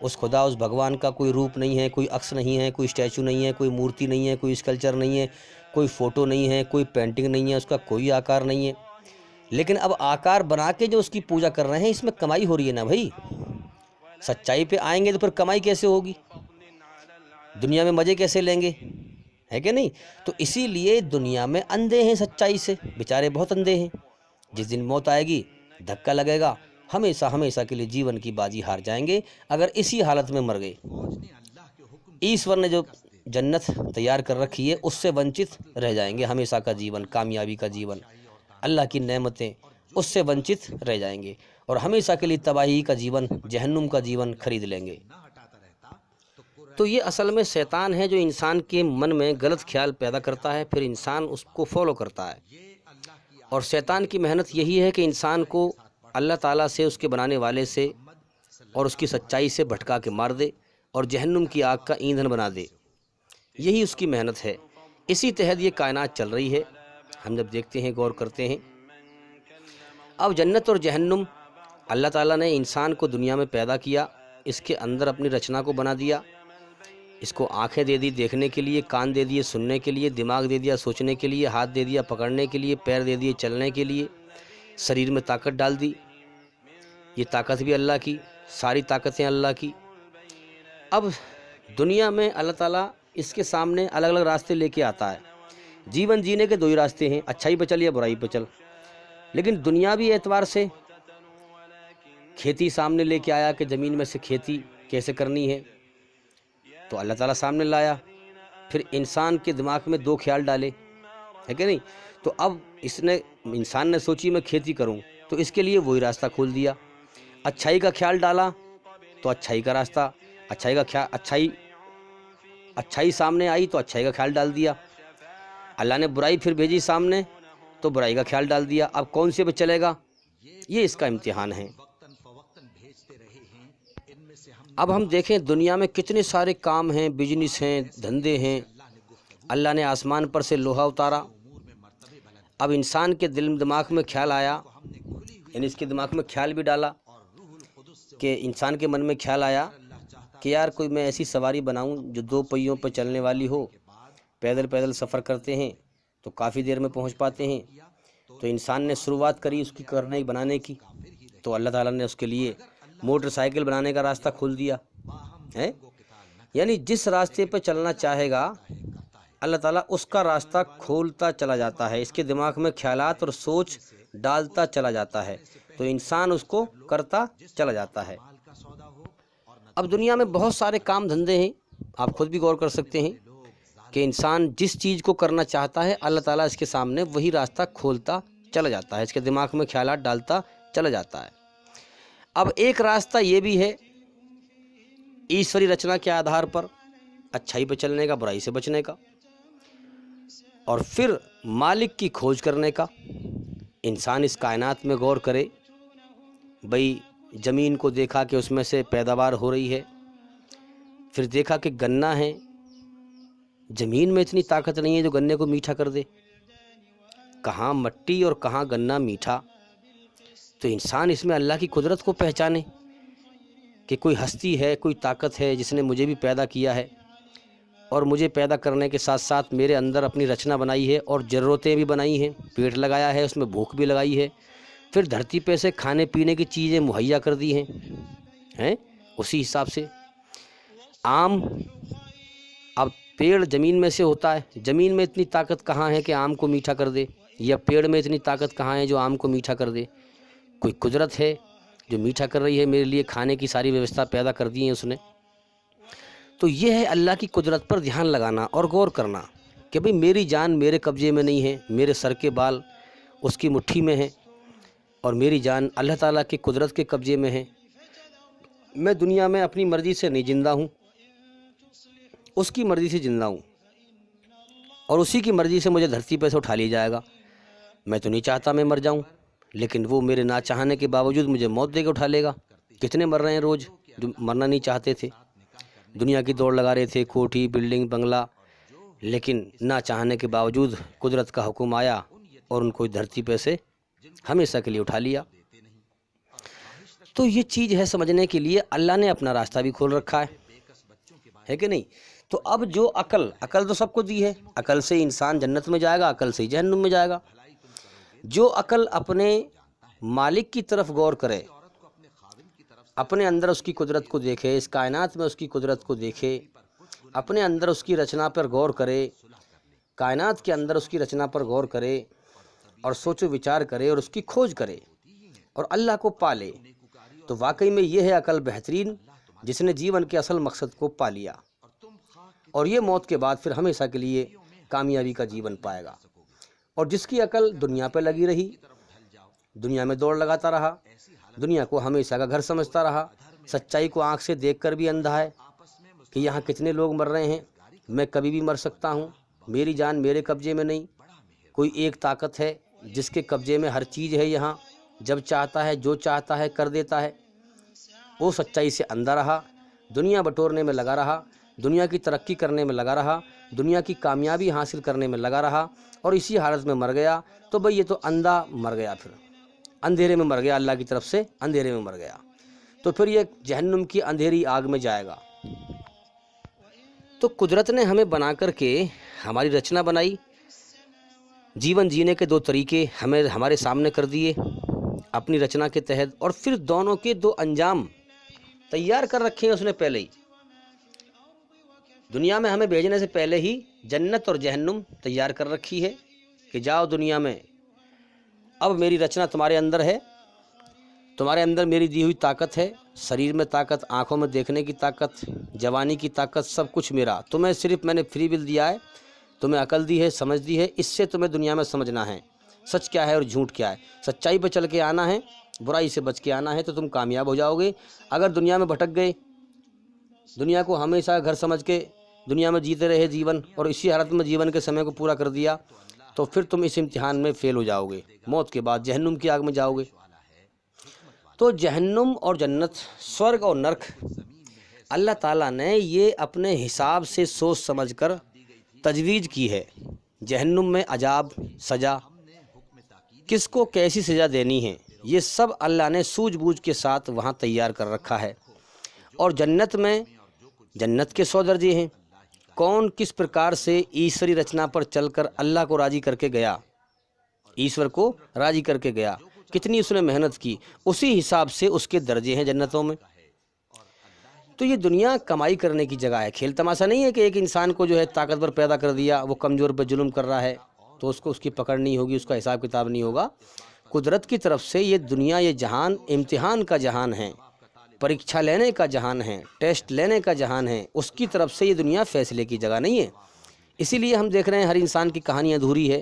S1: اس خدا اس بھگوان کا کوئی روپ نہیں ہے، کوئی عکس نہیں ہے، کوئی اسٹیچو نہیں ہے، کوئی مورتی نہیں ہے، کوئی اسکلچر نہیں ہے، کوئی فوٹو نہیں ہے، کوئی پینٹنگ نہیں ہے، اس کا کوئی آکار نہیں ہے۔ لیکن اب آکار بنا کے جو اس کی پوجا کر رہے ہیں، اس میں کمائی ہو رہی ہے نا بھائی۔ سچائی پہ آئیں گے تو پھر کمائی کیسے ہوگی؟ دنیا میں مزے کیسے لیں گے؟ ہے کہ نہیں؟ تو اسی لیے دنیا میں اندھے ہیں سچائی سے، بیچارے بہت اندھے ہیں۔ جس دن موت آئے گی، دھکا لگے گا، ہمیشہ ہمیشہ کے لیے جیون کی بازی ہار جائیں گے اگر اسی حالت میں مر گئے۔ ایشور نے جو جنت تیار کر رکھی ہے اس سے ونچت رہ جائیں گے، ہمیشہ کا جیون، کامیابی کا جیون، اللہ کی نعمتیں، اس سے ونچت رہ جائیں گے اور ہمیشہ کے لیے تباہی کا جیون، جہنم کا جیون خرید لیں گے۔ تو یہ اصل میں شیطان ہے جو انسان کے من میں غلط خیال پیدا کرتا ہے، پھر انسان اس کو فالو کرتا ہے۔ اور شیطان کی محنت یہی ہے کہ انسان کو اللہ تعالیٰ سے، اس کے بنانے والے سے اور اس کی سچائی سے بھٹکا کے مار دے اور جہنم کی آگ کا ایندھن بنا دے۔ یہی اس کی محنت ہے، اسی تحت یہ کائنات چل رہی ہے۔ ہم جب دیکھتے ہیں، غور کرتے ہیں، اب جنت اور جہنم، اللہ تعالیٰ نے انسان کو دنیا میں پیدا کیا، اس کے اندر اپنی رچنا کو بنا دیا، اس کو آنکھیں دے دی دیکھنے کے لیے، کان دے دیے سننے کے لیے، دماغ دے دیا سوچنے کے لیے، ہاتھ دے دیا پکڑنے کے لیے، پیر دے دیے چلنے کے لیے، شریر میں طاقت ڈال دی۔ یہ طاقت بھی اللہ کی، ساری طاقتیں اللہ کی۔ اب دنیا میں اللہ تعالیٰ اس کے سامنے الگ الگ راستے لے کے آتا ہے۔ جیون جینے کے دو ہی راستے ہیں، اچھائی پہ چل یا برائی پہ چل۔ لیکن دنیاوی اعتبار سے کھیتی سامنے لے کے آیا کہ زمین میں سے کھیتی کیسے کرنی ہے، تو اللہ تعالیٰ سامنے لایا۔ پھر انسان کے دماغ میں دو خیال ڈالے، ہے کہ نہیں؟ تو اب انسان نے سوچی میں کھیتی کروں، تو اس کے لیے وہی راستہ کھول دیا۔ اچھائی کا خیال ڈالا تو اچھائی کا راستہ، اچھائی سامنے آئی تو اچھائی کا خیال ڈال دیا۔ اللہ نے برائی پھر بھیجی سامنے تو برائی کا خیال ڈال دیا۔ اب کون سے پہ چلے گا؟ یہ اس کا امتحان ہے۔ اب ہم دیکھیں دنیا میں کتنے سارے کام ہیں، بزنس ہیں، دھندے ہیں۔ اللہ نے آسمان پر سے لوہا اتارا، اب انسان کے دماغ میں خیال آیا، یعنی اس کے دماغ میں خیال بھی ڈالا کہ انسان کے من میں خیال آیا کہ یار کوئی میں ایسی سواری بناؤں جو دو پہیوں پر چلنے والی ہو، پیدل سفر کرتے ہیں تو کافی دیر میں پہنچ پاتے ہیں۔ تو انسان نے شروعات کری اس کی بنانے کی، تو اللہ تعالیٰ نے اس کے لیے موٹر سائیکل بنانے کا راستہ کھول دیا ہے۔ یعنی جس راستے پہ چلنا چاہے گا اللہ تعالیٰ اس کا راستہ کھولتا چلا جاتا ہے، اس کے دماغ میں خیالات اور سوچ ڈالتا چلا جاتا ہے، تو انسان اس کو کرتا چلا جاتا ہے۔ اب دنیا میں بہت سارے کام دھندے ہیں، آپ خود بھی غور کر سکتے ہیں کہ انسان جس چیز کو کرنا چاہتا ہے اللہ تعالیٰ اس کے سامنے وہی راستہ کھولتا چلا جاتا ہے، اس کے دماغ میں خیالات ڈالتا چلا جاتا ہے۔ اب ایک راستہ یہ بھی ہے ایشوری رچنا کے آدھار پر اچھائی پہ چلنے کا، برائی سے بچنے کا، اور پھر مالک کی کھوج کرنے کا۔ انسان اس کائنات میں غور کرے، بھئی زمین کو دیکھا کہ اس میں سے پیداوار ہو رہی ہے، پھر دیکھا کہ گنا ہے، زمین میں اتنی طاقت نہیں ہے جو گنے کو میٹھا کر دے، کہاں مٹی اور کہاں گنا میٹھا۔ تو انسان اس میں اللہ کی قدرت کو پہچانے کہ کوئی ہستی ہے، کوئی طاقت ہے جس نے مجھے بھی پیدا کیا ہے، اور مجھے پیدا کرنے کے ساتھ ساتھ میرے اندر اپنی رچنا بنائی ہے اور ضرورتیں بھی بنائی ہیں، پیٹ لگایا ہے، اس میں بھوک بھی لگائی ہے، پھر دھرتی پہ سے کھانے پینے کی چیزیں مہیا کر دی ہیں۔ اسی حساب سے آم، اب پیڑ زمین میں سے ہوتا ہے، زمین میں اتنی طاقت کہاں ہے کہ آم کو میٹھا کر دے، یا پیڑ میں اتنی طاقت کہاں ہے جو آم کو میٹھا کر دے؟ کوئی قدرت ہے جو میٹھا کر رہی ہے، میرے لیے کھانے کی ساری ویوستھا پیدا کر دی ہے اس نے۔ تو یہ ہے اللہ کی قدرت پر دھیان لگانا اور غور کرنا کہ بھئی میری جان میرے قبضے میں نہیں ہے، میرے سر کے بال اس کی مٹھی میں ہے، اور میری جان اللہ تعالیٰ کی قدرت کے قبضے میں ہے۔ میں دنیا میں اپنی مرضی سے نہیں زندہ ہوں، اس کی مرضی سے زندہ ہوں، اور اسی کی مرضی سے مجھے دھرتی پہ سے اٹھا لیا جائے گا۔ میں تو نہیں چاہتا میں مر جاؤں، لیکن وہ میرے نہ چاہنے کے باوجود مجھے موت دے کے اٹھا لے گا۔ کتنے مر رہے ہیں روز جو مرنا نہیں چاہتے تھے، دنیا کی دوڑ لگا رہے تھے، کوٹھی بلڈنگ بنگلہ، لیکن نہ چاہنے کے باوجود قدرت کا حکم آیا اور ان کو دھرتی پہ سے ہمیشہ کے لیے اٹھا لیا۔ تو یہ چیز ہے سمجھنے کے لیے اللہ نے اپنا راستہ بھی کھول رکھا ہے کہ نہیں؟ تو اب جو عقل تو سب کو دی ہے، عقل سے انسان جنت میں جائے گا، عقل سے ہی جہنم میں جائے گا۔ جو عقل اپنے مالک کی طرف غور کرے، اپنے اندر اس کی قدرت کو دیکھے، اس کائنات میں اس کی قدرت کو دیکھے، اپنے اندر اس کی رچنا پر غور کرے، کائنات کے اندر اس کی رچنا پر غور کرے اور سوچ و وچار کرے اور اس کی کھوج کرے اور اللہ کو پالے، تو واقعی میں یہ ہے عقل بہترین، جس نے جیون کے اصل مقصد کو پا لیا اور یہ موت کے بعد پھر ہمیشہ کے لیے کامیابی کا جیون پائے گا۔ اور جس کی عقل دنیا پہ لگی رہی، دنیا میں دوڑ لگاتا رہا، دنیا کو ہمیشہ کا گھر سمجھتا رہا، سچائی کو آنکھ سے دیکھ کر بھی اندھا ہے کہ یہاں کتنے لوگ مر رہے ہیں، میں کبھی بھی مر سکتا ہوں، میری جان میرے قبضے میں نہیں، کوئی ایک طاقت ہے جس کے قبضے میں ہر چیز ہے، یہاں جب چاہتا ہے جو چاہتا ہے کر دیتا ہے، وہ سچائی سے اندھا رہا، دنیا بٹورنے میں لگا رہا، دنیا کی ترقی کرنے میں لگا رہا، دنیا کی کامیابی حاصل کرنے میں لگا رہا اور اسی حالت میں مر گیا، تو بھئی یہ تو اندھا مر گیا، پھر اندھیرے میں مر گیا، اللہ کی طرف سے اندھیرے میں مر گیا، تو پھر یہ جہنم کی اندھیری آگ میں جائے گا۔ تو قدرت نے ہمیں بنا کر کے ہماری رچنا بنائی، جیون جینے کے دو طریقے ہمیں ہمارے سامنے کر دیے اپنی رچنا کے تحت، اور پھر دونوں کے دو انجام تیار کر رکھے ہیں اس نے پہلے ہی، دنیا میں ہمیں بھیجنے سے پہلے ہی جنت اور جہنم تیار کر رکھی ہے کہ جاؤ دنیا میں، اب میری رچنا تمہارے اندر ہے، تمہارے اندر میری دی ہوئی طاقت ہے، شریر میں طاقت، آنکھوں میں دیکھنے کی طاقت، جوانی کی طاقت، سب کچھ میرا، تمہیں صرف میں نے فری ول دیا ہے، تمہیں عقل دی ہے، سمجھ دی ہے، اس سے تمہیں دنیا میں سمجھنا ہے سچ کیا ہے اور جھوٹ کیا ہے، سچائی پہ چل کے آنا ہے، برائی سے بچ کے آنا ہے، تو تم کامیاب ہو جاؤ گے۔ اگر دنیا میں بھٹک گئے، دنیا کو ہمیشہ گھر سمجھ کے دنیا میں جیتے رہے جیون اور اسی حالت میں جیون کے سمے کو پورا کر دیا، تو پھر تم اس امتحان میں فیل ہو جاؤ گے، موت کے بعد جہنم کی آگ میں جاؤ گے۔ تو جہنم اور جنت، سورگ اور نرک، اللہ تعالیٰ نے یہ اپنے حساب سے سوچ سمجھ کر تجویز کی ہے۔ جہنم میں عذاب، سزا، کس کو کیسی سزا دینی ہے، یہ سب اللہ نے سوجھ بوجھ کے ساتھ وہاں تیار کر رکھا ہے۔ اور جنت میں، جنت کے 100 درجے ہیں، کون کس پرکار سے ایشوری رچنا پر چل کر اللہ کو راضی کر کے گیا، ایشور کو راضی کر کے گیا، کتنی اس نے محنت کی، اسی حساب سے اس کے درجے ہیں جنتوں میں۔ تو یہ دنیا کمائی کرنے کی جگہ ہے، کھیل تماشا نہیں ہے کہ ایک انسان کو جو ہے طاقتور پیدا کر دیا، وہ کمزور پہ ظلم کر رہا ہے تو اس کو اس کی پکڑ نہیں ہوگی، اس کا حساب کتاب نہیں ہوگا۔ قدرت کی طرف سے یہ دنیا، یہ جہان امتحان کا جہان ہے، پریکچھا لینے کا جہان ہے، ٹیسٹ لینے کا جہان ہے، اس کی طرف سے یہ دنیا فیصلے کی جگہ نہیں ہے۔ اسی لیے ہم دیکھ رہے ہیں ہر انسان کی کہانی ادھوری ہے،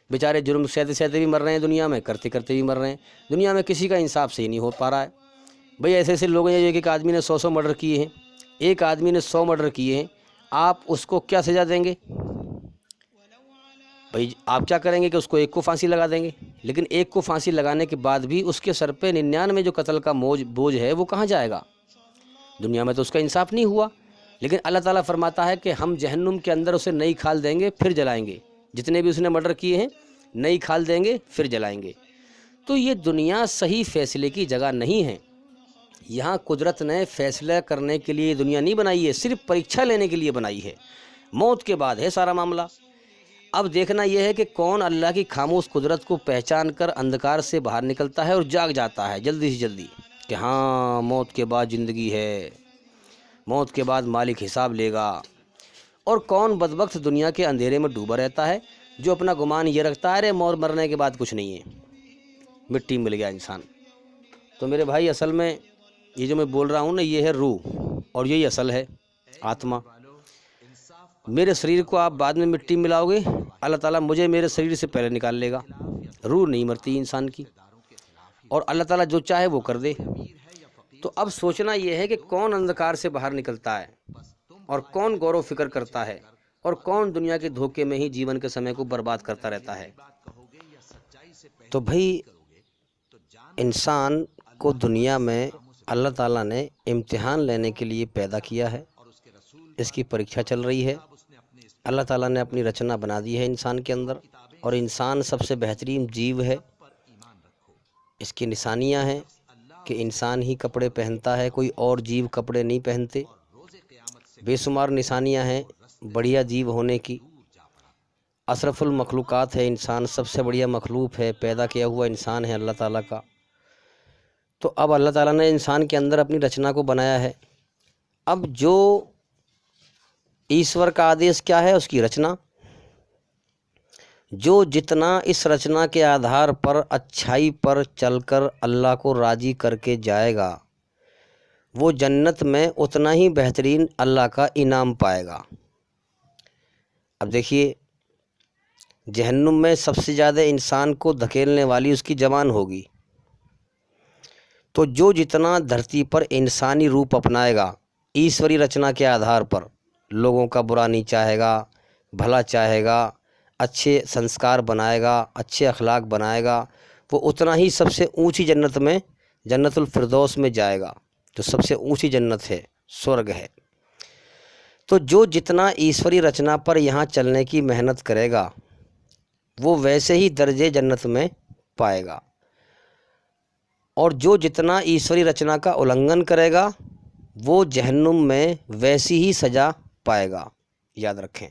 S1: بیچارے جرم سہتے سہتے بھی مر رہے ہیں، دنیا میں کرتے کرتے بھی مر رہے ہیں، دنیا میں کسی کا انصاف صحیح نہیں ہو پا رہا ہے۔ بھئی ایسے ایسے لوگ ہیں جو ایک آدمی نے 100 مرڈر کیے ہیں، ایک آدمی نے 100 مرڈر کیے ہیں، آپ اس کو کیا سزا دیں گے؟ بھئی آپ کیا کریں گے کہ اس کو ایک کو پھانسی لگا دیں گے، لیکن ایک کو پھانسی لگانے کے بعد بھی اس کے سر پہ 99 جو قتل کا بوجھ ہے وہ کہاں جائے گا؟ دنیا میں تو اس کا انصاف نہیں ہوا، لیکن اللہ تعالیٰ فرماتا ہے کہ ہم جہنم کے اندر اسے نئی کھال دیں گے، پھر جلائیں گے، جتنے بھی اس نے مرڈر کیے ہیں نئی کھال دیں گے، پھر جلائیں گے۔ تو یہ دنیا صحیح فیصلے کی جگہ نہیں ہے، یہاں قدرت نے فیصلہ کرنے کے لیے دنیا نہیں بنائی ہے، صرف پریکچھا لینے کے لیے بنائی ہے، موت کے بعد ہے سارا معاملہ۔ اب دیکھنا یہ ہے کہ کون اللہ کی خاموش قدرت کو پہچان کر اندھکار سے باہر نکلتا ہے اور جاگ جاتا ہے جلدی سے جلدی کہ ہاں موت کے بعد زندگی ہے، موت کے بعد مالک حساب لے گا، اور کون بدبخت دنیا کے اندھیرے میں ڈوبا رہتا ہے جو اپنا گمان یہ رکھتا ہے ارے مرنے کے بعد کچھ نہیں ہے، مٹی مل گیا انسان۔ تو میرے بھائی اصل میں یہ جو میں بول رہا ہوں نا، یہ ہے روح، اور یہی اصل ہے آتما۔ میرے شریر کو آپ بعد میں مٹی ملاؤ گے، اللہ تعالیٰ مجھے میرے شریر سے پہلے نکال لے گا، روح نہیں مرتی انسان کی، اور اللہ تعالیٰ جو چاہے وہ کر دے۔ تو اب سوچنا یہ ہے کہ کون اندھکار سے باہر نکلتا ہے اور کون غور و فکر کرتا ہے اور کون دنیا کے دھوکے میں ہی جیون کے سمے کو برباد کرتا رہتا ہے۔ تو بھائی انسان کو دنیا میں اللہ تعالیٰ نے امتحان لینے کے لیے پیدا کیا ہے، اس کی پریکچھا چل رہی ہے، اللہ تعالیٰ نے اپنی رچنا بنا دی ہے انسان کے اندر، اور انسان سب سے بہترین جیو ہے، اس کی نشانیاں ہیں کہ انسان ہی کپڑے پہنتا ہے، کوئی اور جیو کپڑے نہیں پہنتے۔ بے شمار نشانیاں ہیں بڑھیا جیو ہونے کی۔ اشرف المخلوقات ہے انسان، سب سے بڑھیا مخلوق ہے، پیدا کیا ہوا انسان ہے اللہ تعالیٰ کا۔ تو اب اللہ تعالیٰ نے انسان کے اندر اپنی رچنا کو بنایا ہے۔ اب جو ایشور کا آدیش کیا ہے؟ اس کی رچنا۔ جو جتنا اس رچنا کے آدھار پر اچھائی پر چل کر اللہ کو راضی کر کے جائے گا، وہ جنت میں اتنا ہی بہترین اللہ کا انعام پائے گا۔ اب دیکھیے، جہنم میں سب سے زیادہ انسان کو دھکیلنے والی اس کی زبان ہوگی۔ تو جو جتنا دھرتی پر انسانی روپ اپنائے گا، ایشوری رچنا کے آدھار پر، لوگوں کا برا نہیں چاہے گا، بھلا چاہے گا، اچھے سنسکار بنائے گا، اچھے اخلاق بنائے گا، وہ اتنا ہی سب سے اونچی جنت میں، جنت الفردوس میں جائے گا، جو سب سے اونچی جنت ہے، سورگ ہے۔ تو جو جتنا ایشوری رچنا پر یہاں چلنے کی محنت کرے گا، وہ ویسے ہی درجے جنت میں پائے گا، اور جو جتنا ایشوری رچنا کا النگھن کرے گا، وہ جہنم میں ویسی ہی سزا پائے گا۔ یاد رکھیں۔